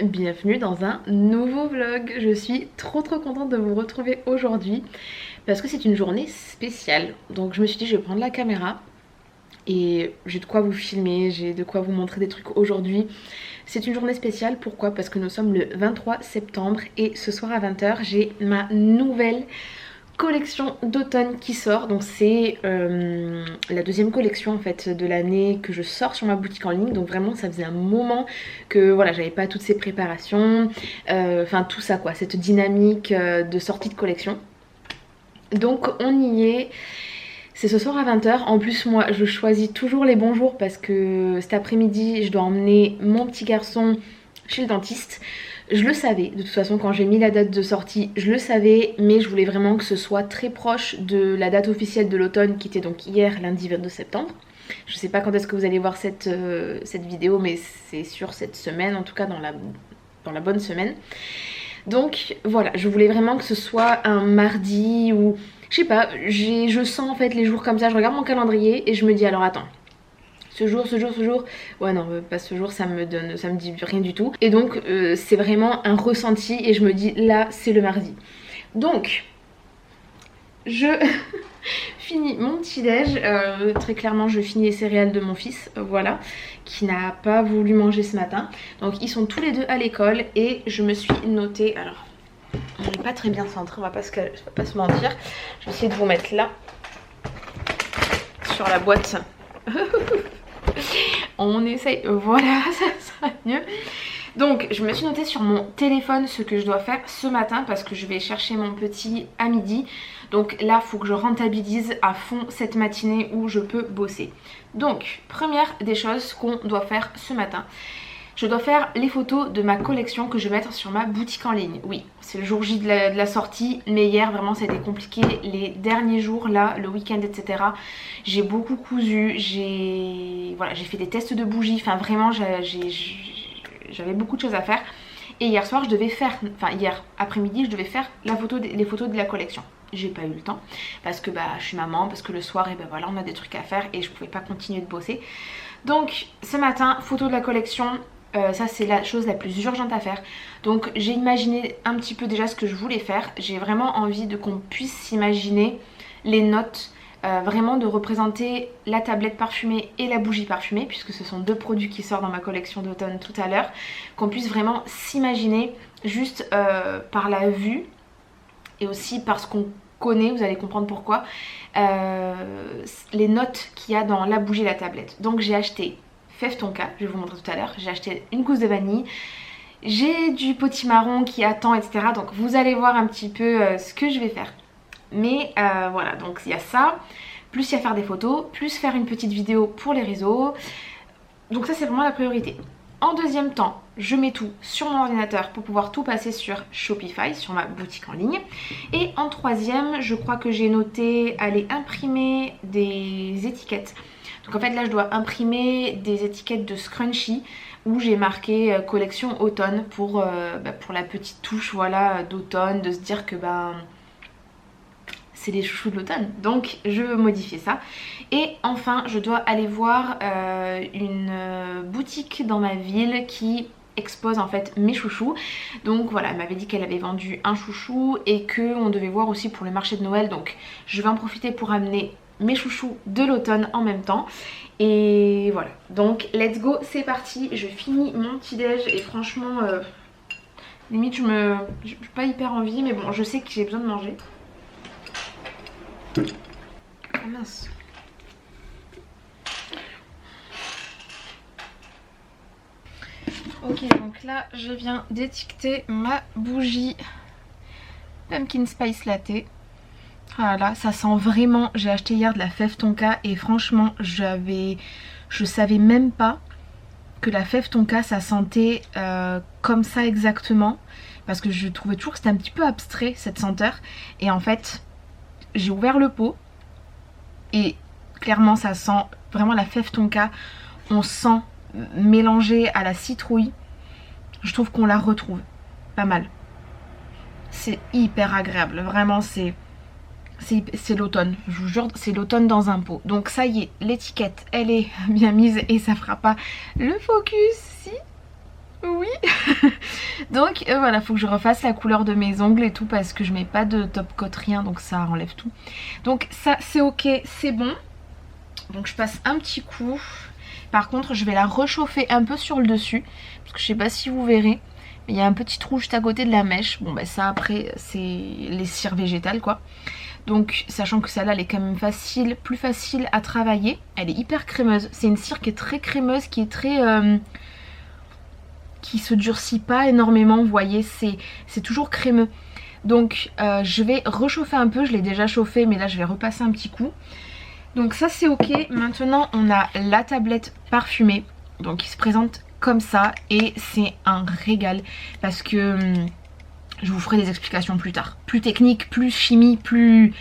Bienvenue dans un nouveau vlog. Je suis trop contente de vous retrouver aujourd'hui parce que c'est une journée spéciale. Donc je me suis dit je vais prendre la caméra et j'ai de quoi vous filmer, j'ai de quoi vous montrer des trucs aujourd'hui. C'est une journée spéciale, pourquoi? Parce que nous sommes le 23 septembre et ce soir à 20h j'ai ma nouvelle collection d'automne qui sort. Donc c'est la deuxième collection en fait de l'année que je sors sur ma boutique en ligne. Donc vraiment ça faisait un moment que voilà, j'avais pas toutes ces préparations, enfin tout ça quoi, cette dynamique de sortie de collection. Donc on y est. C'est ce soir à 20h. En plus moi je choisis toujours les bons jours parce que cet après-midi je dois emmener mon petit garçon chez le dentiste. Je le savais, de toute façon quand j'ai mis la date de sortie, je le savais, mais je voulais vraiment que ce soit très proche de la date officielle de l'automne qui était donc hier, lundi 22 septembre. Je sais pas quand est-ce que vous allez voir cette vidéo, mais c'est sur cette semaine, en tout cas dans la bonne semaine. Donc voilà, je voulais vraiment que ce soit un mardi ou... Je sais pas, je sens en fait les jours comme ça, je regarde mon calendrier et je me dis alors attends, ce jour, ouais non, pas ce jour, ça me dit rien du tout. Et donc c'est vraiment un ressenti et je me dis là c'est le mardi. Donc je finis mon petit déj, très clairement je finis les céréales de mon fils, voilà, qui n'a pas voulu manger ce matin. Donc ils sont tous les deux à l'école et je me suis notée, alors on n'est pas très bien centré, on va pas se mentir. Je vais essayer de vous mettre là sur la boîte. On essaye, voilà, ça sera mieux. Donc je me suis notée sur mon téléphone ce que je dois faire ce matin parce que je vais chercher mon petit à midi. Donc là il faut que je rentabilise à fond cette matinée où je peux bosser. Donc première des choses qu'on doit faire ce matin, je dois faire les photos de ma collection que je vais mettre sur ma boutique en ligne. Oui, c'est le jour J de la sortie, mais hier vraiment ça a été compliqué. Les derniers jours là, le week-end etc. J'ai beaucoup cousu, j'ai fait des tests de bougies, enfin vraiment j'avais beaucoup de choses à faire. Et hier soir je devais faire, enfin hier après-midi je devais faire les photos de la collection. J'ai pas eu le temps parce que bah je suis maman, parce que le soir et ben voilà on a des trucs à faire et je pouvais pas continuer de bosser. Donc ce matin, photo de la collection. Ça c'est la chose la plus urgente à faire. Donc j'ai imaginé un petit peu déjà ce que je voulais faire. J'ai vraiment envie de qu'on puisse s'imaginer les notes, vraiment de représenter la tablette parfumée et la bougie parfumée, puisque ce sont deux produits qui sortent dans ma collection d'automne tout à l'heure. Qu'on puisse vraiment s'imaginer juste par la vue et aussi parce qu'on connaît, vous allez comprendre pourquoi, les notes qu'il y a dans la bougie et la tablette. Donc j'ai acheté Fève Tonka, je vais vous montrer tout à l'heure. J'ai acheté une gousse de vanille. J'ai du potimarron qui attend, etc. Donc vous allez voir un petit peu ce que je vais faire. Mais voilà, donc il y a ça. Plus il y a faire des photos, plus faire une petite vidéo pour les réseaux. Donc ça c'est vraiment la priorité. En deuxième temps, je mets tout sur mon ordinateur pour pouvoir tout passer sur Shopify, sur ma boutique en ligne. Et en troisième, je crois que j'ai noté aller imprimer des étiquettes. Donc en fait là je dois imprimer des étiquettes de scrunchie où j'ai marqué collection automne pour la petite touche voilà d'automne, de se dire que c'est les chouchous de l'automne. Donc je veux modifier ça. Et enfin je dois aller voir une boutique dans ma ville qui expose en fait mes chouchous. Donc voilà, elle m'avait dit qu'elle avait vendu un chouchou et qu'on devait voir aussi pour le marché de Noël. Donc je vais en profiter pour amener mes chouchous de l'automne en même temps. Et voilà, donc let's go, c'est parti. Je finis mon petit déj et franchement limite j'ai pas hyper envie, mais bon je sais que j'ai besoin de manger. Ah mince. Ok, donc là je viens d'étiqueter ma bougie Pumpkin Spice Latte. Voilà, ça sent vraiment, j'ai acheté hier de la Fève Tonka et franchement je savais même pas que la Fève Tonka ça sentait comme ça exactement, parce que je trouvais toujours que c'était un petit peu abstrait cette senteur. Et en fait j'ai ouvert le pot et clairement ça sent vraiment la Fève Tonka. On sent mélangé à la citrouille, je trouve qu'on la retrouve pas mal. C'est hyper agréable, vraiment c'est l'automne, je vous jure, c'est l'automne dans un pot. Donc ça y est, l'étiquette elle est bien mise et ça fera pas le focus si Oui. Donc voilà, faut que je refasse la couleur de mes ongles et tout parce que je mets pas de top coat rien, donc ça enlève tout. Donc ça c'est ok, c'est bon. Donc je passe un petit coup. Par contre je vais la réchauffer un peu sur le dessus parce que je sais pas si vous verrez, mais il y a un petit trou juste à côté de la mèche. Bon bah ça après c'est les cires végétales quoi. Donc sachant que celle-là elle est quand même facile, plus facile à travailler. Elle est hyper crémeuse. C'est une cire qui est très crémeuse, qui est très... qui se durcit pas énormément, vous voyez, c'est toujours crémeux. Donc je vais réchauffer un peu, je l'ai déjà chauffé mais là je vais repasser un petit coup. Donc ça c'est ok. Maintenant on a la tablette parfumée, donc qui se présente comme ça et c'est un régal parce que je vous ferai des explications plus tard. Plus technique, plus chimie, plus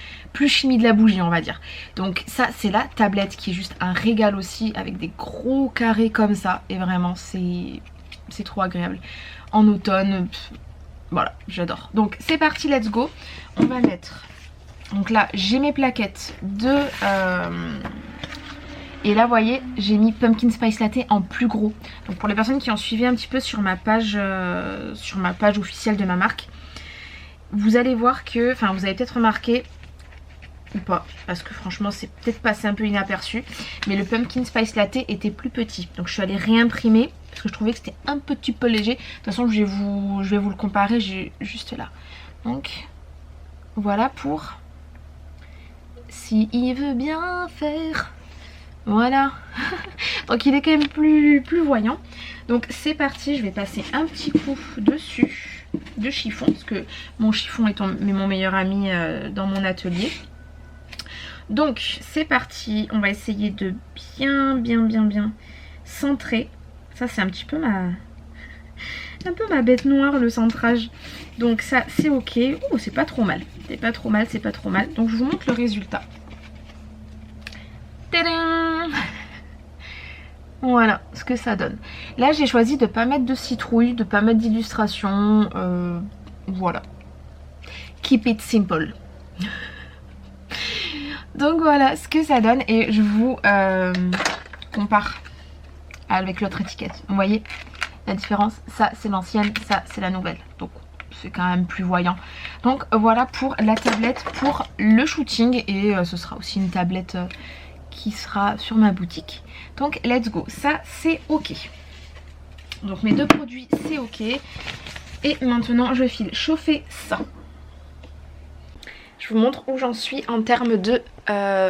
chimie de la bougie on va dire. Donc ça c'est la tablette qui est juste un régal aussi avec des gros carrés comme ça et vraiment c'est trop agréable. En automne, voilà, j'adore. Donc c'est parti, let's go. On va mettre... Donc là, j'ai mes plaquettes de... Et là, vous voyez, j'ai mis Pumpkin Spice Latte en plus gros. Donc pour les personnes qui ont suivi un petit peu sur ma page officielle de ma marque, vous allez voir que... Enfin, vous avez peut-être remarqué... Ou pas, parce que franchement c'est peut-être passé un peu inaperçu, mais le Pumpkin Spice Latte était plus petit, donc je suis allée réimprimer parce que je trouvais que c'était un petit peu léger. De toute façon je vais vous le comparer juste là. Donc voilà pour si il veut bien faire, voilà. Donc il est quand même plus voyant. Donc c'est parti, je vais passer un petit coup dessus de chiffon parce que mon chiffon est mon meilleur ami dans mon atelier. Donc c'est parti, on va essayer de bien centrer. Ça c'est un petit peu ma bête noire, le centrage. Donc ça c'est ok. Oh, c'est pas trop mal. C'est pas trop mal, c'est pas trop mal. Donc je vous montre le résultat. Tadam! Voilà ce que ça donne. Là j'ai choisi de pas mettre de citrouille, de pas mettre d'illustration. Voilà. Keep it simple. Donc voilà ce que ça donne et je vous compare avec l'autre étiquette. Vous voyez la différence? Ça c'est l'ancienne, ça c'est la nouvelle. Donc c'est quand même plus voyant. Donc voilà pour la tablette pour le shooting et ce sera aussi une tablette qui sera sur ma boutique. Donc let's go, ça c'est ok. Donc mes deux produits c'est ok. Et maintenant je file chauffer ça. Je vous montre où j'en suis en termes de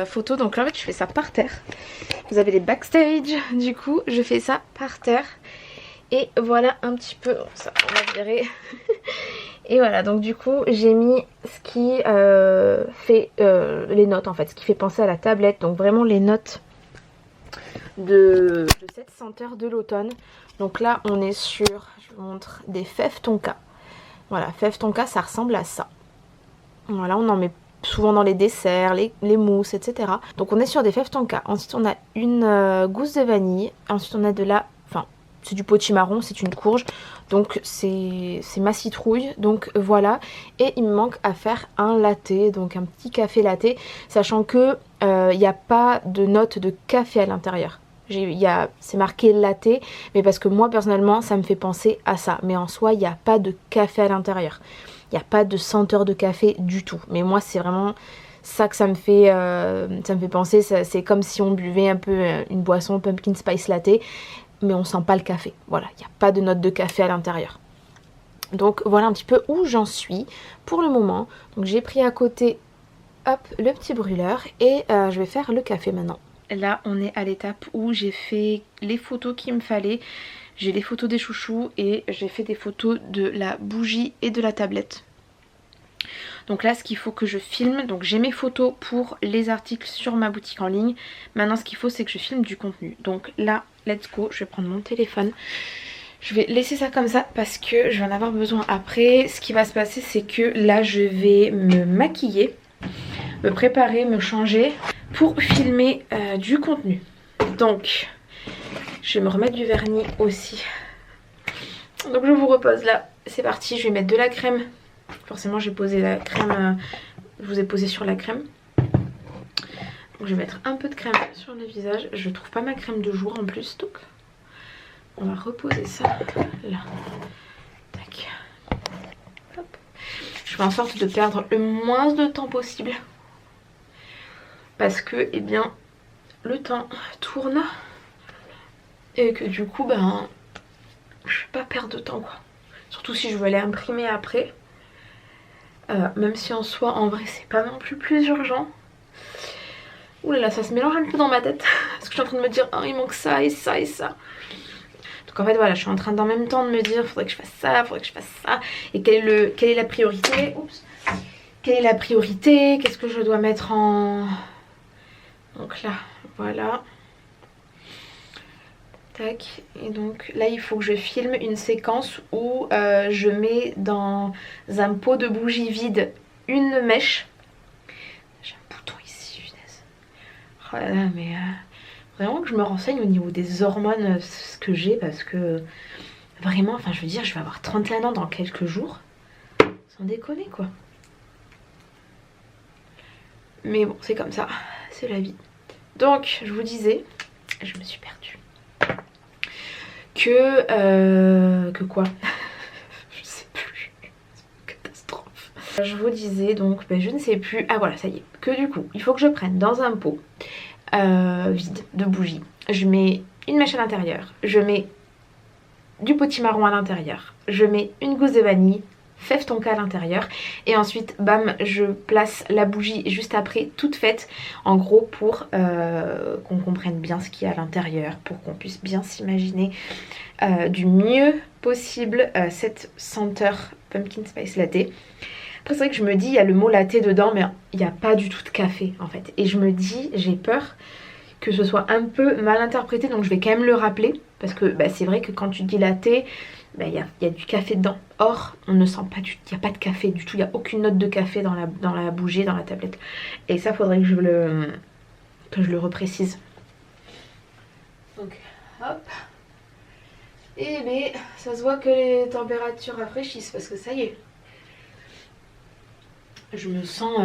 photos. Donc là en fait je fais ça par terre. Vous avez les backstage, du coup je fais ça par terre. Et voilà un petit peu, ça on va virer. Et voilà, donc du coup j'ai mis ce qui fait les notes en fait, ce qui fait penser à la tablette. Donc vraiment les notes de cette senteur de l'automne. Donc là on est sur, je vous montre, des fèves tonka. Voilà, fèves tonka ça ressemble à ça. Voilà, on en met souvent dans les desserts, les mousses, etc. Donc on est sur des fèves tonka. Ensuite on a une gousse de vanille. Ensuite on a de la... Enfin, c'est du potimarron, c'est une courge. Donc c'est ma citrouille. Donc voilà. Et il me manque à faire un latte, donc un petit café latte. Sachant que il n'y a pas de note de café à l'intérieur. C'est marqué latte, mais parce que moi personnellement ça me fait penser à ça. Mais en soi il n'y a pas de café à l'intérieur. Il n'y a pas de senteur de café du tout. Mais moi c'est vraiment ça que ça me fait penser. C'est comme si on buvait un peu une boisson pumpkin spice latte, mais on sent pas le café. Voilà, il n'y a pas de note de café à l'intérieur. Donc voilà un petit peu où j'en suis pour le moment. Donc j'ai pris à côté hop, le petit brûleur et je vais faire le café maintenant. Là on est à l'étape où j'ai fait les photos qu'il me fallait. J'ai les photos des chouchous et j'ai fait des photos de la bougie et de la tablette. Donc là ce qu'il faut que je filme, donc j'ai mes photos pour les articles sur ma boutique en ligne. Maintenant ce qu'il faut c'est que je filme du contenu. Donc là let's go, je vais prendre mon téléphone. Je vais laisser ça comme ça parce que je vais en avoir besoin après. Ce qui va se passer c'est que là je vais me maquiller, me préparer, me changer pour filmer du contenu. Donc je vais me remettre du vernis aussi. Donc je vous repose là, c'est parti, je vais mettre de la crème. Forcément j'ai posé la crème, je vous ai posé sur la crème. Donc je vais mettre un peu de crème sur le visage. Je trouve pas ma crème de jour en plus, donc on va reposer ça là. Tac. Hop. Je fais en sorte de perdre le moins de temps possible. Parce que, eh bien, le temps tourne. Et que du coup, ben, je vais pas perdre de temps, quoi. Surtout si je veux aller imprimer après. Même si en soi, en vrai, c'est pas non plus urgent. Ouh là là, ça se mélange un peu dans ma tête. Parce que je suis en train de me dire, oh, il manque ça et ça et ça. Donc en fait, voilà, je suis en train d'en même temps de me dire, faudrait que je fasse ça, faudrait que je fasse ça. Et quelle est la priorité? Oups. Quelle est la priorité? Qu'est-ce que je dois mettre en... Donc là, voilà. Tac. Et donc là, il faut que je filme une séquence où je mets dans un pot de bougie vide une mèche. J'ai un bouton ici, punaise. Oh là là, mais vraiment que je me renseigne au niveau des hormones, ce que j'ai, parce que vraiment, enfin je veux dire, je vais avoir 31 ans dans quelques jours. Sans déconner, quoi. Mais bon, c'est comme ça, c'est la vie. Donc, je vous disais, je me suis perdue. Que quoi? Je sais plus. Catastrophe. Je vous disais donc, ben, je ne sais plus. Ah voilà, ça y est. Que du coup, il faut que je prenne dans un pot vide de bougies. Je mets une mèche à l'intérieur. Je mets du potimarron à l'intérieur. Je mets une gousse de vanille. Fève tonka à l'intérieur et ensuite bam, je place la bougie juste après toute faite, en gros pour qu'on comprenne bien ce qu'il y a à l'intérieur, pour qu'on puisse bien s'imaginer du mieux possible cette senteur pumpkin spice latte. Après c'est vrai que je me dis, il y a le mot latte dedans mais il n'y a pas du tout de café en fait, et je me dis, j'ai peur que ce soit un peu mal interprété, donc je vais quand même le rappeler parce que bah, c'est vrai que quand tu dis latte, bah, y a du café dedans. Or, on ne sent pas il n'y a pas de café du tout. Il n'y a aucune note de café dans la bougie, dans la tablette. Et ça, faudrait que je le reprécise. Donc, hop. Et bien, ça se voit que les températures rafraîchissent parce que ça y est. Je me sens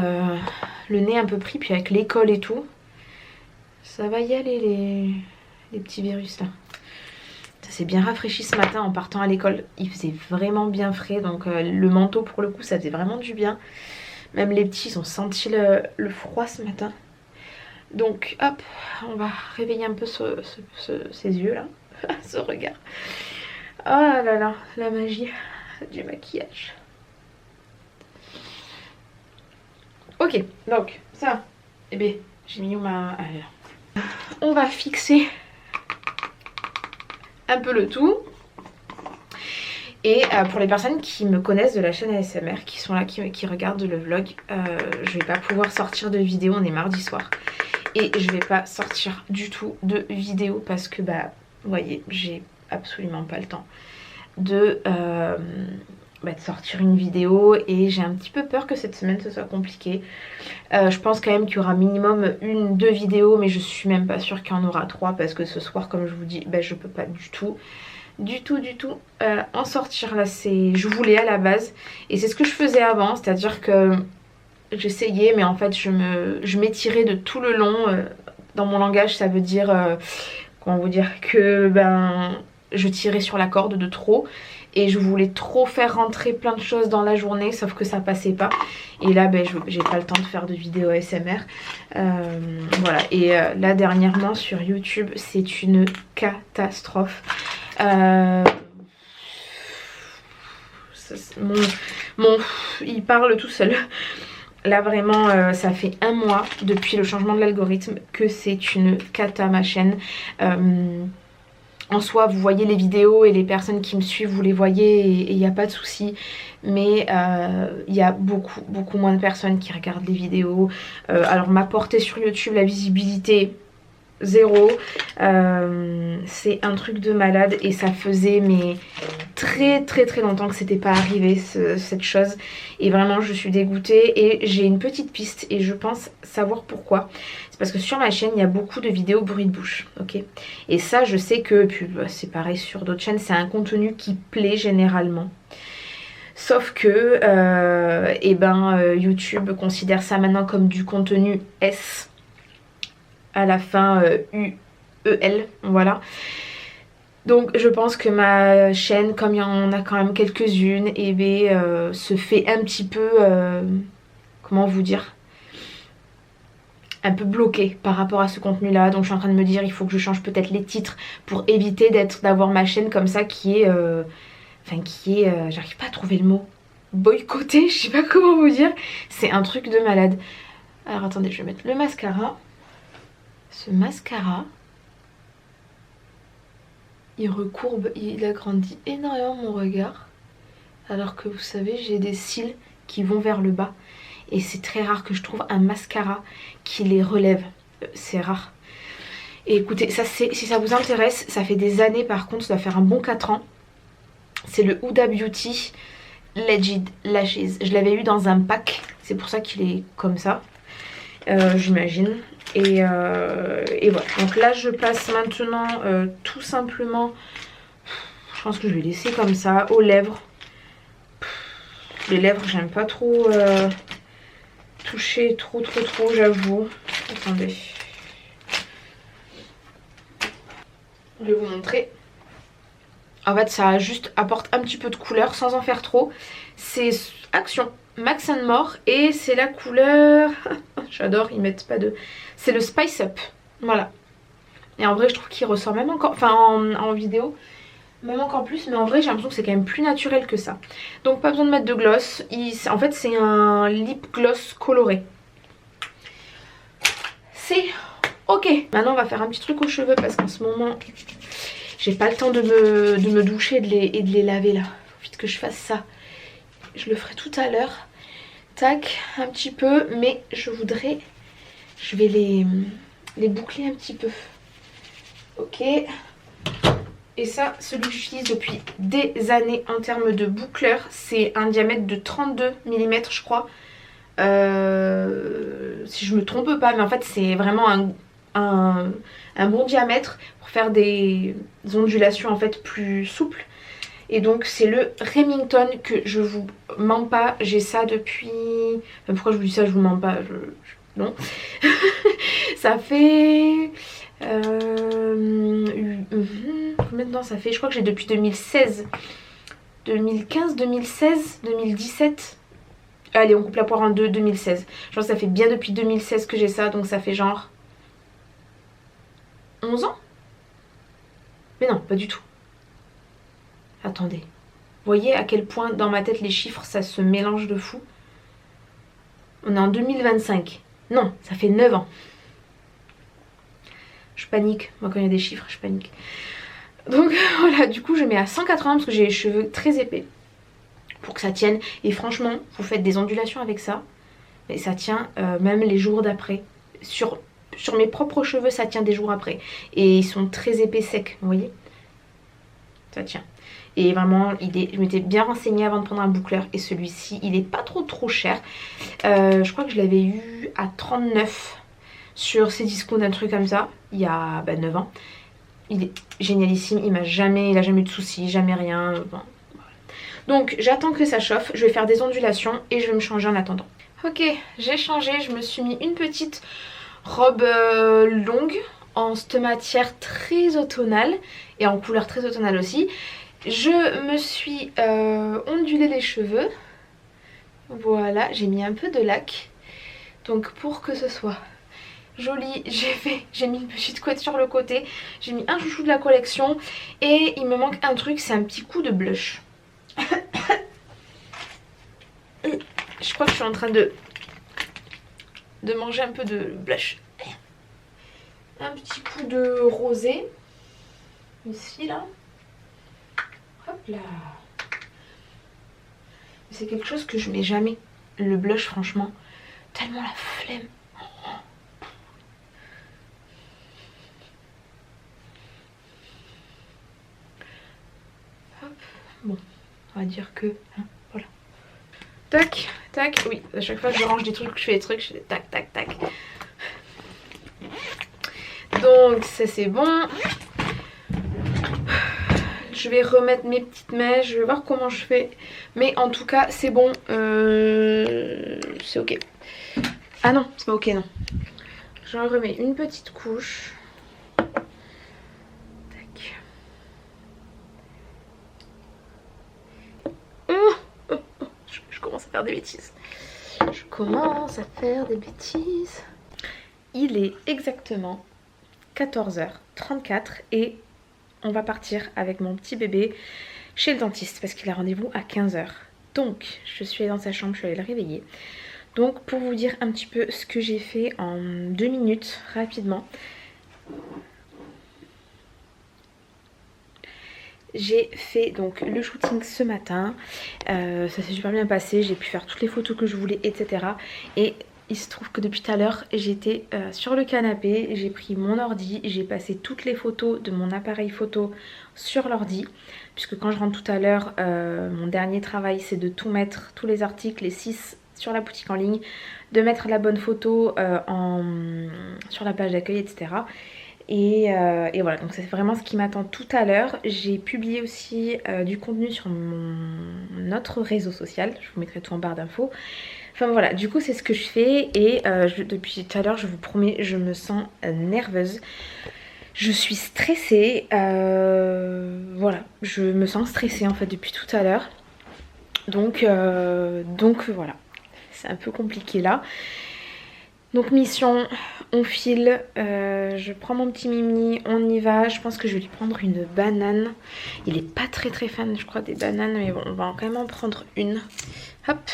le nez un peu pris, puis avec l'école et tout, ça va y aller les petits virus là. Ça s'est bien rafraîchi ce matin en partant à l'école. Il faisait vraiment bien frais. Donc le manteau pour le coup ça faisait vraiment du bien. Même les petits ils ont senti le froid ce matin. Donc hop, on va réveiller un peu ces yeux là. Ce regard. Oh là là, la magie du maquillage. Ok, donc ça, eh bien j'ai mis où ma... On va fixer un peu le tout. Et pour les personnes qui me connaissent de la chaîne ASMR, qui sont là, qui regardent le vlog, je vais pas pouvoir sortir de vidéo, on est mardi soir. Et je vais pas sortir du tout de vidéo parce que bah vous voyez, j'ai absolument pas le temps de sortir une vidéo, et j'ai un petit peu peur que cette semaine ce soit compliqué. Je pense quand même qu'il y aura minimum 1-2 vidéos, mais je suis même pas sûre qu'il y en aura 3 parce que ce soir comme je vous dis, je peux pas du tout en sortir là. Je voulais à la base, et c'est ce que je faisais avant, c'est à dire que j'essayais mais en fait je m'étirais de tout le long. Dans mon langage ça veut dire comment vous dire, que je tirais sur la corde de trop. Et je voulais trop faire rentrer plein de choses dans la journée, sauf que ça passait pas. Et là, j'ai pas le temps de faire de vidéos ASMR. Voilà. Et là, dernièrement, sur YouTube, c'est une catastrophe. Il parle tout seul. Là, vraiment, ça fait 1 mois depuis le changement de l'algorithme que c'est une cata, ma chaîne. En soi vous voyez les vidéos et les personnes qui me suivent vous les voyez, et il n'y a pas de souci, mais il y a beaucoup moins de personnes qui regardent les vidéos. Alors ma portée sur YouTube, la visibilité 0, c'est un truc de malade, et ça faisait mais très longtemps que c'était pas arrivé cette chose, et vraiment je suis dégoûtée. Et j'ai une petite piste et je pense savoir pourquoi. C'est parce que sur ma chaîne il y a beaucoup de vidéos bruit de bouche, ok, et ça je sais que, puis c'est pareil sur d'autres chaînes, c'est un contenu qui plaît généralement. Sauf que YouTube considère ça maintenant comme du contenu S à la fin UEL, voilà. Donc je pense que ma chaîne, comme il y en a quand même quelques-unes, et se fait un petit peu, comment vous dire, un peu bloquée par rapport à ce contenu là. Donc je suis en train de me dire il faut que je change peut-être les titres pour éviter d'avoir ma chaîne comme ça qui est, j'arrive pas à trouver le mot, boycottée, je sais pas comment vous dire, c'est un truc de malade. Alors attendez, je vais mettre le mascara. Ce mascara, il recourbe, il agrandit énormément mon regard. Alors que vous savez, j'ai des cils qui vont vers le bas. Et c'est très rare que je trouve un mascara qui les relève. C'est rare. Et écoutez, ça si ça vous intéresse, ça fait des années par contre, ça doit faire un bon 4 ans. C'est le Huda Beauty Legit Lashes. Je l'avais eu dans un pack, c'est pour ça qu'il est comme ça, j'imagine. Et voilà, donc là je passe maintenant tout simplement, je pense que je vais laisser comme ça, aux lèvres. Les lèvres j'aime pas trop toucher trop j'avoue. Attendez, je vais vous montrer. En fait ça juste apporte un petit peu de couleur sans en faire trop. C'est Action Max & More et c'est la couleur j'adore, ils mettent pas de, c'est le Spice Up, voilà. Et en vrai je trouve qu'il ressort même encore, enfin en vidéo même encore plus, mais en vrai j'ai l'impression que c'est quand même plus naturel que ça. Donc pas besoin de mettre de gloss, en fait c'est un lip gloss coloré. C'est ok. Maintenant on va faire un petit truc aux cheveux parce qu'en ce moment j'ai pas le temps de me doucher et de les laver là. Faut vite que je fasse ça. Je le ferai tout à l'heure. Tac, un petit peu, mais je vais les boucler un petit peu. Ok. Et ça, celui que j'utilise depuis des années en termes de boucleur, c'est un diamètre de 32 mm je crois. Si je me trompe pas, mais en fait c'est vraiment un bon diamètre pour faire des ondulations en fait plus souples. Et donc c'est le Remington que je vous mens pas, j'ai ça depuis... Enfin, pourquoi je vous dis ça, je vous mens pas, non. Ça fait... Maintenant ça fait, je crois que j'ai depuis 2016. 2015, 2016, 2017. Allez, on coupe la poire en deux, 2016. Je pense que ça fait bien depuis 2016 que j'ai ça, donc ça fait genre 11 ans. Mais non, pas du tout. Attendez. Vous voyez à quel point dans ma tête les chiffres ça se mélange de fou. On est en 2025. Non, ça fait 9 ans. Je panique. Moi quand il y a des chiffres, je panique. Donc voilà, du coup je mets à 180 parce que j'ai les cheveux très épais. Pour que ça tienne. Et franchement, vous faites des ondulations avec ça. Et ça tient même les jours d'après. Sur mes propres cheveux, ça tient des jours après. Et ils sont très épais secs, vous voyez. Ça tient. Et vraiment, je m'étais bien renseignée avant de prendre un boucleur. Et celui-ci, il est pas trop cher. Je crois que je l'avais eu à 39 sur Cdiscount, un truc comme ça. Il y a 9 ans. Il est génialissime. Il a jamais eu de soucis, jamais rien. Bon. Donc j'attends que ça chauffe, je vais faire des ondulations et je vais me changer en attendant. Ok, j'ai changé, je me suis mis une petite robe longue en cette matière très automnale et en couleur très automnale aussi. Je me suis ondulé les cheveux, voilà, j'ai mis un peu de lac. Donc pour que ce soit joli, j'ai mis une petite couette sur le côté, j'ai mis un chouchou de la collection et il me manque un truc, c'est un petit coup de blush. Je crois que je suis en train de manger un peu de blush. Un petit coup de rosé. Ici là. Hop là. C'est quelque chose que je mets jamais. Le blush franchement. Tellement la flemme. Hop. Bon. On va dire que... Hein, voilà. Tac, tac. Oui, à chaque fois que je range des trucs, je fais des trucs, je fais tac, tac, tac. Donc ça c'est bon. Je vais remettre mes petites mèches, je vais voir comment je fais. Mais en tout cas c'est bon, c'est ok. Ah non, c'est pas ok non. J'en remets une petite couche. Tac. faire des bêtises. Je commence à faire des bêtises. Il est exactement 14h34 et on va partir avec mon petit bébé chez le dentiste parce qu'il a rendez-vous à 15h. Donc je suis allée dans sa chambre, je suis allée le réveiller. Donc pour vous dire un petit peu ce que j'ai fait en 2 minutes rapidement. J'ai fait donc le shooting ce matin, ça s'est super bien passé, j'ai pu faire toutes les photos que je voulais, etc. Et il se trouve que depuis tout à l'heure j'étais sur le canapé, j'ai pris mon ordi, j'ai passé toutes les photos de mon appareil photo sur l'ordi. Puisque quand je rentre tout à l'heure, mon dernier travail c'est de tout mettre, tous les articles, les 6 sur la boutique en ligne, de mettre la bonne photo sur la page d'accueil, etc. Et voilà, donc c'est vraiment ce qui m'attend tout à l'heure. J'ai publié aussi du contenu sur mon autre réseau social, je vous mettrai tout en barre d'infos. Enfin voilà, du coup c'est ce que je fais et depuis tout à l'heure je vous promets, je me sens nerveuse. Je suis stressée, voilà, je me sens stressée en fait depuis tout à l'heure. Donc voilà, c'est un peu compliqué là. Donc mission, on file, je prends mon petit Mimi, on y va. Je pense que je vais lui prendre une banane. Il est pas très fan je crois des bananes, mais bon on va quand même en prendre une. Hop,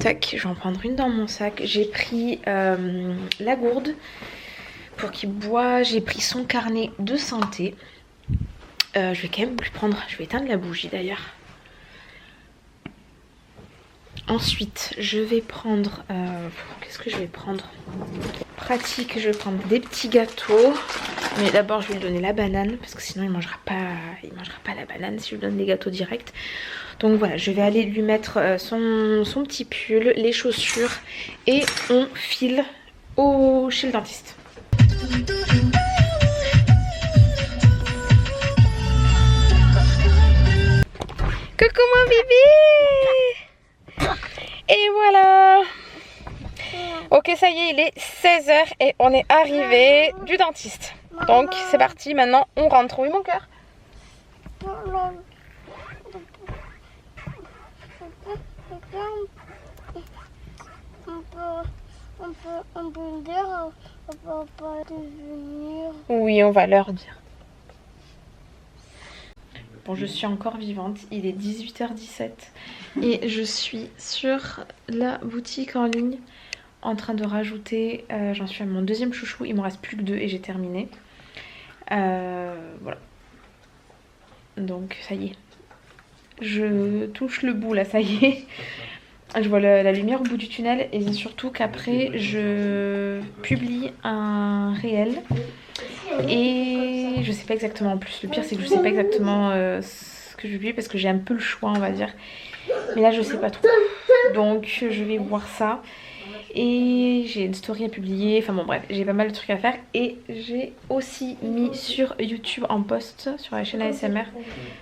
tac, je vais en prendre une dans mon sac. J'ai pris la gourde pour qu'il boit, j'ai pris son carnet de santé. Je vais quand même lui prendre, je vais éteindre la bougie d'ailleurs. Ensuite, je vais prendre... qu'est-ce que je vais prendre? Pratique, je vais prendre des petits gâteaux. Mais d'abord, je vais lui donner la banane. Parce que sinon, il mangera pas la banane si je lui donne des gâteaux directs. Donc voilà, je vais aller lui mettre son petit pull, les chaussures. Et on file chez le dentiste. Coucou mon bébé! Et voilà. Ok, ça y est, il est 16h et on est arrivé du dentiste. Donc c'est parti, maintenant on rentre. Oui mon cœur? On peut dire on va devenir. Oui, on va leur dire. Bon, je suis encore vivante, il est 18h17 et je suis sur la boutique en ligne en train de rajouter, j'en suis à mon deuxième chouchou, il me reste plus que 2 et j'ai terminé. Voilà. Donc ça y est, je touche le bout là, ça y est. Je vois la lumière au bout du tunnel et surtout qu'après je publie un réel. Et je sais pas exactement, en plus le pire c'est que je sais pas exactement ce que je publie parce que j'ai un peu le choix on va dire. Mais là je sais pas trop. Donc je vais voir ça. Et j'ai une story à publier, enfin bon bref, j'ai pas mal de trucs à faire. Et j'ai aussi mis sur YouTube en post sur la chaîne ASMR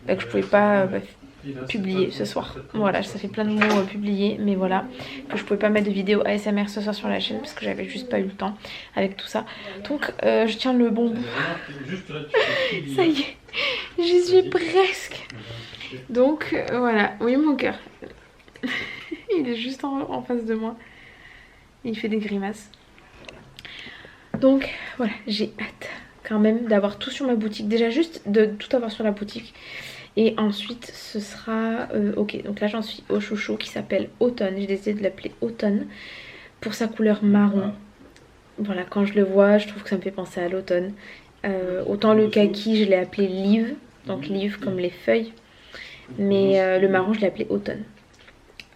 que je pouvais pas publier ce soir. Voilà, ça fait plein de mots publiés, mais voilà, que je pouvais pas mettre de vidéo ASMR ce soir sur la chaîne parce que j'avais juste pas eu le temps avec tout ça. Donc je tiens le bon bout. Ça y est, j'y suis presque. Donc voilà, oui mon cœur. Il est juste en face de moi. Il fait des grimaces. Donc voilà, j'ai hâte quand même d'avoir tout sur ma boutique. Déjà juste de tout avoir sur la boutique. Et ensuite ce sera... ok, donc là j'en suis au chouchou qui s'appelle Automne. J'ai décidé de l'appeler Automne pour sa couleur marron. Voilà, quand je le vois, je trouve que ça me fait penser à l'automne. Autant le kaki, je l'ai appelé Live. Donc Live comme les feuilles. Mais le marron, je l'ai appelé Automne.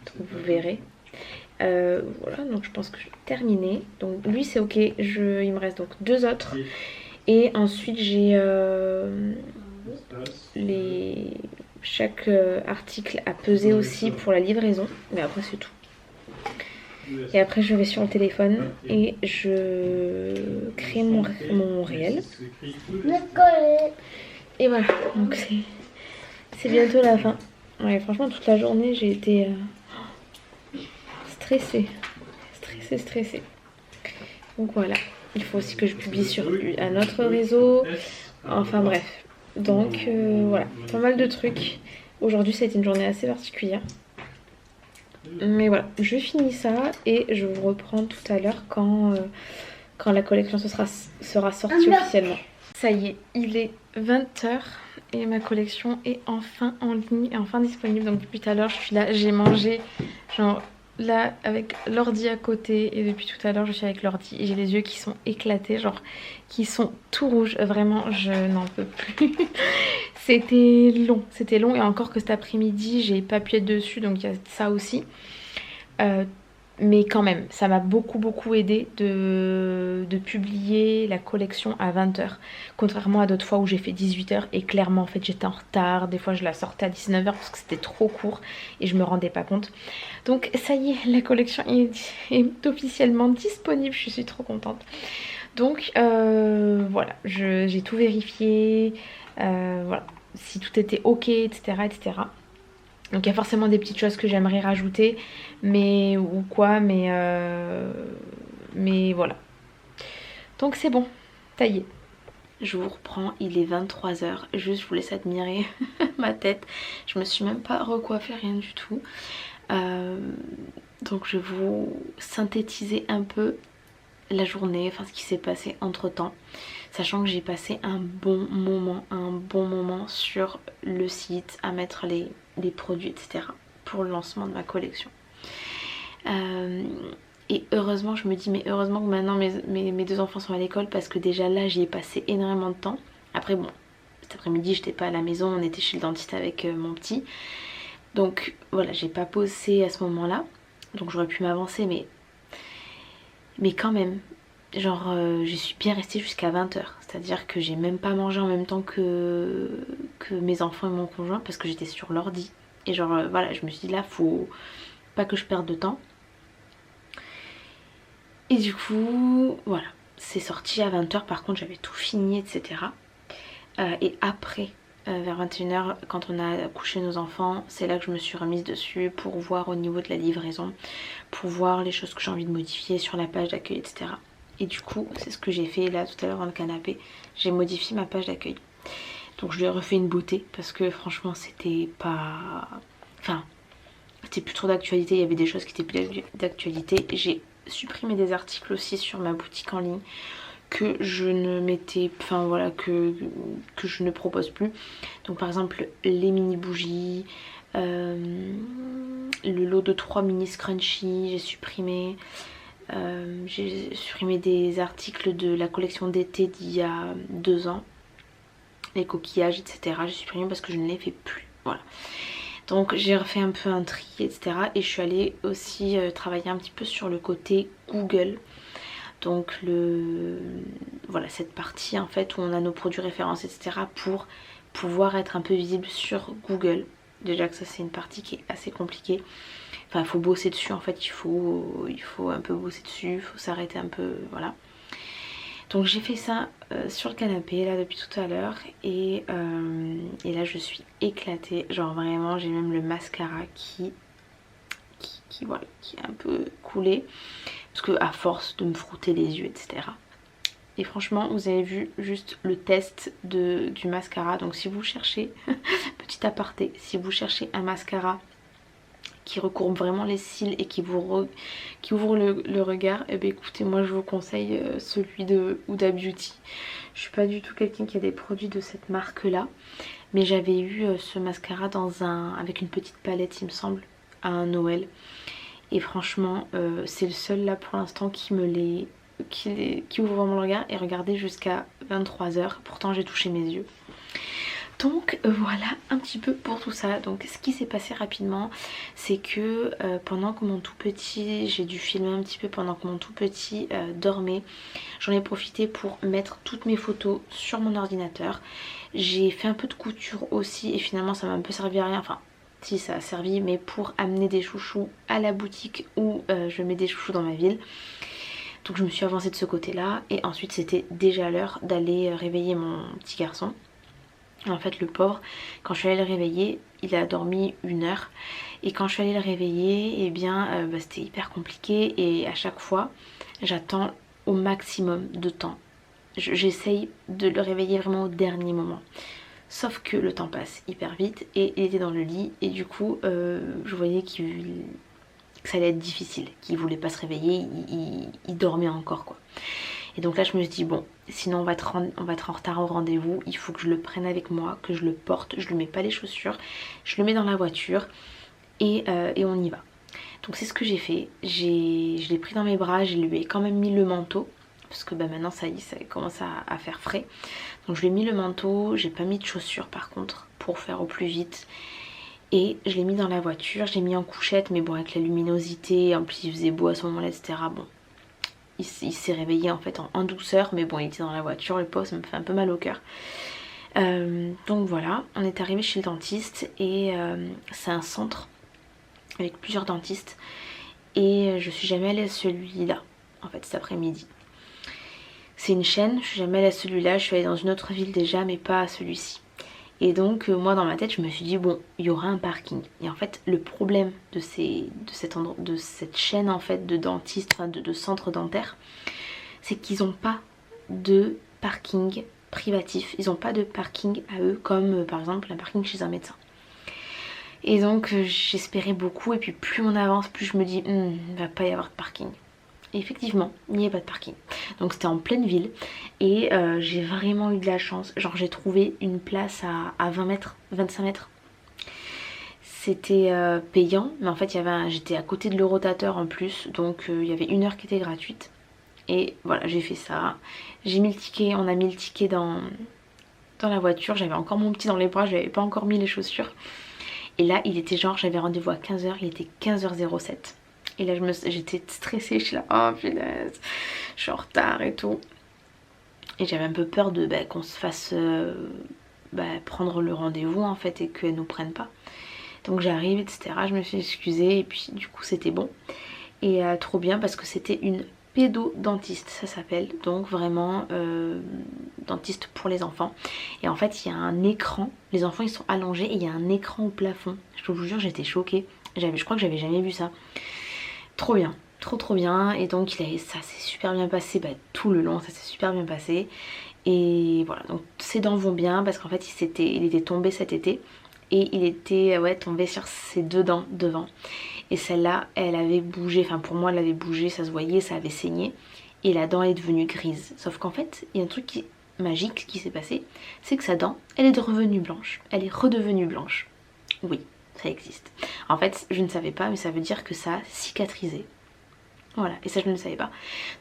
Donc vous verrez. Voilà, donc je pense que je vais terminer. Donc lui c'est ok, il me reste donc 2 autres. Et ensuite j'ai chaque article à peser aussi pour la livraison. Mais après c'est tout. Et après je vais sur le téléphone et je crée mon réel. Et voilà, donc c'est bientôt la fin. Ouais, franchement toute la journée j'ai été stressée. Donc voilà, il faut aussi que je publie sur un autre réseau. Enfin bref, donc voilà, pas mal de trucs. Aujourd'hui ça a été une journée assez particulière. Mais voilà, je finis ça et je vous reprends tout à l'heure quand la collection sera sortie officiellement. Ça y est, il est 20 h et ma collection est enfin en ligne et enfin disponible. Donc depuis tout à l'heure je suis là, j'ai mangé genre là avec l'ordi à côté et depuis tout à l'heure je suis avec l'ordi et j'ai les yeux qui sont éclatés, genre qui sont tout rouges. Vraiment je n'en peux plus. C'était long et encore que cet après-midi j'ai pas pu être dessus, donc il y a ça aussi. Mais quand même, ça m'a beaucoup aidé de publier la collection à 20 h. Contrairement à d'autres fois où j'ai fait 18 h et clairement en fait j'étais en retard. Des fois je la sortais à 19 h parce que c'était trop court et je me rendais pas compte. Donc ça y est, la collection est officiellement disponible, je suis trop contente. Donc voilà, j'ai tout vérifié, voilà, si tout était ok, etc. etc. Donc il y a forcément des petites choses que j'aimerais rajouter, mais mais voilà. Donc c'est bon, ça y est. Je vous reprends, il est 23 h. Juste je vous laisse admirer ma tête. Je me suis même pas recoiffée, rien du tout. Donc je vais vous synthétiser un peu la journée, enfin ce qui s'est passé entre temps. Sachant que j'ai passé un bon moment sur le site à mettre les produits, etc. pour le lancement de ma collection. Et heureusement, je me dis, mais heureusement que maintenant mes deux enfants sont à l'école parce que déjà là, j'y ai passé énormément de temps. Après, bon, cet après-midi, j'étais pas à la maison, on était chez le dentiste avec mon petit. Donc voilà, j'ai pas posé à ce moment-là. Donc j'aurais pu m'avancer, mais quand même, genre je suis bien restée jusqu'à 20 h. C'est-à-dire que j'ai même pas mangé en même temps que mes enfants et mon conjoint parce que j'étais sur l'ordi. Et genre voilà, je me suis dit là, faut pas que je perde de temps. Et du coup, voilà, c'est sorti à 20 h. Par contre, j'avais tout fini, etc. Et après, vers 21 h, quand on a couché nos enfants, c'est là que je me suis remise dessus pour voir au niveau de la livraison, pour voir les choses que j'ai envie de modifier sur la page d'accueil, etc. Et du coup, c'est ce que j'ai fait là tout à l'heure dans le canapé. J'ai modifié ma page d'accueil. Donc je lui ai refait une beauté parce que franchement, c'était pas... Enfin, c'était plus trop d'actualité. Il y avait des choses qui étaient plus d'actualité. J'ai supprimé des articles aussi sur ma boutique en ligne que je ne mettais... Enfin voilà, que je ne propose plus. Donc par exemple, les mini bougies... le lot de 3 mini scrunchies, j'ai supprimé des articles de la collection d'été d'il y a 2 ans, les coquillages, etc. J'ai supprimé parce que je ne les fais plus. Voilà. Donc j'ai refait un peu un tri, etc. Et je suis allée aussi travailler un petit peu sur le côté Google. Donc voilà, cette partie en fait où on a nos produits références, etc. pour pouvoir être un peu visible sur Google. Déjà que ça c'est une partie qui est assez compliquée. Enfin il faut bosser dessus en fait, il faut un peu bosser dessus, il faut s'arrêter un peu, voilà. Donc j'ai fait ça sur le canapé là depuis tout à l'heure et là je suis éclatée. Genre vraiment j'ai même le mascara qui est un peu coulé. Parce que à force de me frotter les yeux, etc. Et franchement vous avez vu juste le test du mascara. Donc si vous cherchez, petit aparté, si vous cherchez un mascara qui recourbe vraiment les cils et qui ouvre le regard, et bien écoutez, moi je vous conseille celui de Huda Beauty. Je suis pas du tout quelqu'un qui a des produits de cette marque là, mais j'avais eu ce mascara avec une petite palette il me semble à un Noël, et franchement c'est le seul là pour l'instant qui ouvre vraiment le regard. Et regardez, jusqu'à 23 h, pourtant j'ai touché mes yeux. Donc voilà un petit peu pour tout ça. Donc ce qui s'est passé rapidement, c'est que pendant que mon tout petit, j'ai dû filmer un petit peu pendant que mon tout petit dormait, j'en ai profité pour mettre toutes mes photos sur mon ordinateur. J'ai fait un peu de couture aussi et finalement ça m'a un peu servi à rien, enfin si ça a servi, mais pour amener des chouchous à la boutique où je mets des chouchous dans ma ville. Donc je me suis avancée de ce côté là et ensuite c'était déjà l'heure d'aller réveiller mon petit garçon. En fait le pauvre, quand je suis allée le réveiller, il a dormi 1 heure. Et quand je suis allée le réveiller, eh bien c'était hyper compliqué. Et à chaque fois, j'attends au maximum de temps. J'essaye de le réveiller vraiment au dernier moment. Sauf que le temps passe hyper vite et il était dans le lit. Et du coup, je voyais qu'il que ça allait être difficile, qu'il voulait pas se réveiller, il dormait encore quoi. Et donc là je me suis dit bon, sinon on va être en retard au rendez-vous, il faut que je le prenne avec moi, que je le porte, je lui mets pas les chaussures, je le mets dans la voiture et on y va. Donc c'est ce que j'ai fait, je l'ai pris dans mes bras, je lui ai quand même mis le manteau, parce que bah, maintenant ça y est, ça commence à faire frais. Donc je lui ai mis le manteau, j'ai pas mis de chaussures par contre, pour faire au plus vite. Et je l'ai mis dans la voiture, je l'ai mis en couchette, mais bon avec la luminosité, en plus il faisait beau à ce moment-là, etc. Bon, il s'est réveillé en fait en douceur, mais bon il était dans la voiture, le pauvre, ça me fait un peu mal au cœur. Donc voilà, on est arrivé chez le dentiste et c'est un centre avec plusieurs dentistes et je suis jamais allée à celui-là en fait cet après-midi. C'est une chaîne, je suis jamais allée à celui-là, je suis allée dans une autre ville déjà mais pas à celui-ci. Et donc moi dans ma tête je me suis dit bon il y aura un parking. Et en fait le problème de cette chaîne en fait de dentistes, enfin de centres dentaires, c'est qu'ils n'ont pas de parking privatif. Ils n'ont pas de parking à eux comme par exemple un parking chez un médecin. Et donc j'espérais beaucoup et puis plus on avance plus je me dis il va pas y avoir de parking. Et effectivement il n'y a pas de parking. Donc c'était en pleine ville et j'ai vraiment eu de la chance. Genre j'ai trouvé une place à 20 mètres, 25 mètres. C'était payant mais en fait j'étais à côté de l'Eurotateur en plus. Donc il y avait 1 heure qui était gratuite. Et voilà j'ai fait ça. J'ai mis le ticket, on a mis le ticket dans la voiture. J'avais encore mon petit dans les bras, je n'avais pas encore mis les chaussures. Et là il était genre, j'avais rendez-vous à 15 h, il était 15h07. Et là j'étais stressée, je suis là, oh punaise, je suis en retard et tout. Et j'avais un peu peur de qu'on se fasse prendre le rendez-vous en fait et qu'elle nous prenne pas. Donc j'arrive etc, je me suis excusée et puis du coup c'était bon. Et trop bien parce que c'était une pédodontiste ça s'appelle, donc vraiment dentiste pour les enfants. Et en fait il y a un écran, les enfants ils sont allongés et il y a un écran au plafond. Je vous jure j'étais choquée, je crois que j'avais jamais vu ça. Trop bien, trop bien. Et donc ça s'est super bien passé, tout le long ça s'est super bien passé. Et voilà, donc ses dents vont bien parce qu'en fait il était tombé cet été. Et il était tombé sur ses 2 dents devant. Et celle-là elle avait bougé, enfin pour moi elle avait bougé, ça se voyait, ça avait saigné. Et la dent est devenue grise. Sauf qu'en fait il y a un truc magique qui s'est passé, c'est que sa dent elle est revenue blanche. Elle est redevenue blanche. Oui, ça existe. En fait je ne savais pas mais ça veut dire que ça a cicatrisé. Voilà, et ça je ne le savais pas.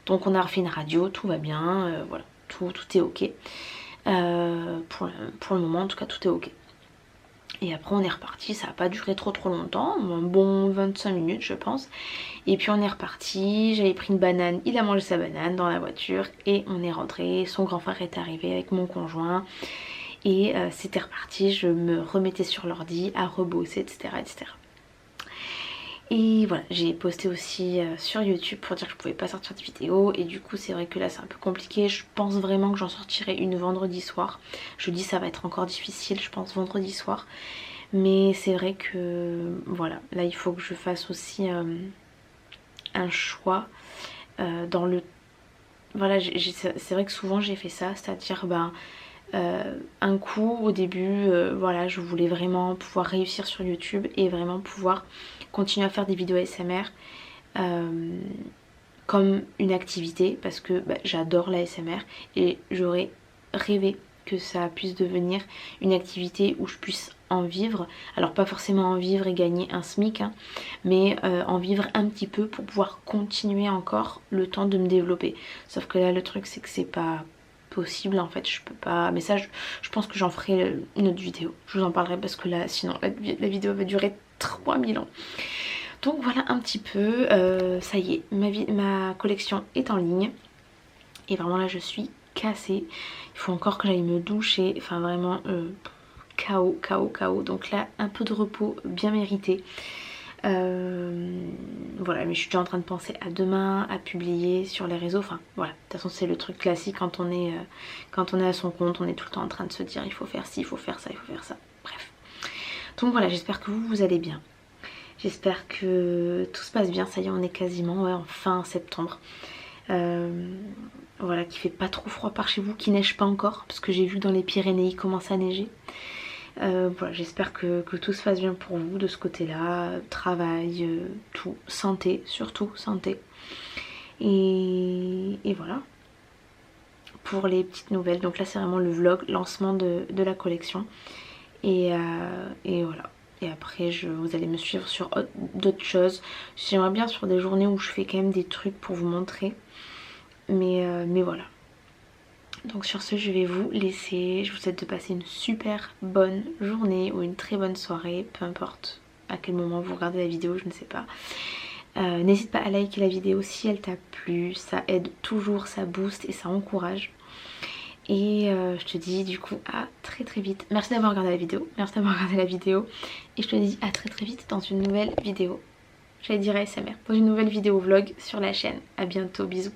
Donc on a refait une radio, tout va bien, voilà, tout est ok. Pour le moment en tout cas tout est ok. Et après on est reparti, ça n'a pas duré trop longtemps, un bon 25 minutes je pense. Et puis on est reparti, j'avais pris une banane, il a mangé sa banane dans la voiture et on est rentré. Son grand frère est arrivé avec mon conjoint et c'était reparti, je me remettais sur l'ordi à rebosser etc. Et voilà, j'ai posté aussi sur YouTube pour dire que je pouvais pas sortir de vidéo. Et du coup c'est vrai que là c'est un peu compliqué. Je pense vraiment que j'en sortirai une vendredi soir. Jeudi ça va être encore difficile, je pense vendredi soir. Mais c'est vrai que voilà, là il faut que je fasse aussi un choix dans le... Voilà, c'est vrai que souvent j'ai fait ça, c'est-à-dire un coup au début voilà, je voulais vraiment pouvoir réussir sur YouTube et vraiment pouvoir continuer à faire des vidéos ASMR comme une activité parce que j'adore l'ASMR et j'aurais rêvé que ça puisse devenir une activité où je puisse en vivre. Alors pas forcément en vivre et gagner un SMIC mais en vivre un petit peu pour pouvoir continuer encore le temps de me développer. Sauf que là le truc c'est que c'est pas possible en fait, je peux pas, mais ça je pense que j'en ferai une autre vidéo, je vous en parlerai parce que là sinon la vidéo va durer 3000 ans. Donc voilà un petit peu, ça y est, ma collection est en ligne et vraiment là je suis cassée, il faut encore que j'aille me doucher, enfin vraiment KO. Donc là un peu de repos bien mérité. Voilà, mais je suis déjà en train de penser à demain, à publier sur les réseaux, enfin voilà, de toute façon c'est le truc classique quand on est à son compte, on est tout le temps en train de se dire il faut faire ci, il faut faire ça, il faut faire ça, bref. Donc voilà, j'espère que vous allez bien, j'espère que tout se passe bien, ça y est on est quasiment en fin septembre. Voilà, qu'il fait pas trop froid par chez vous, qu'il neige pas encore, parce que j'ai vu que dans les Pyrénées il commence à neiger. Voilà, j'espère que tout se passe bien pour vous de ce côté-là. Travail, tout, santé, surtout santé. Et voilà. Pour les petites nouvelles, donc là c'est vraiment le vlog lancement de la collection. Et voilà. Et après vous allez me suivre sur d'autres choses. J'aimerais bien sur des journées où je fais quand même des trucs pour vous montrer. Mais voilà. Donc sur ce je vais vous laisser. Je vous souhaite de passer une super bonne journée ou une très bonne soirée. Peu importe à quel moment vous regardez la vidéo, je ne sais pas. N'hésite pas à liker la vidéo si elle t'a plu. Ça aide toujours, ça booste et ça encourage. Et je te dis du coup à très très vite. Merci d'avoir regardé la vidéo. Merci d'avoir regardé la vidéo. Et je te dis à très très vite dans une nouvelle vidéo. J'allais dire ASMR. Dans une nouvelle vidéo vlog sur la chaîne. À bientôt, bisous.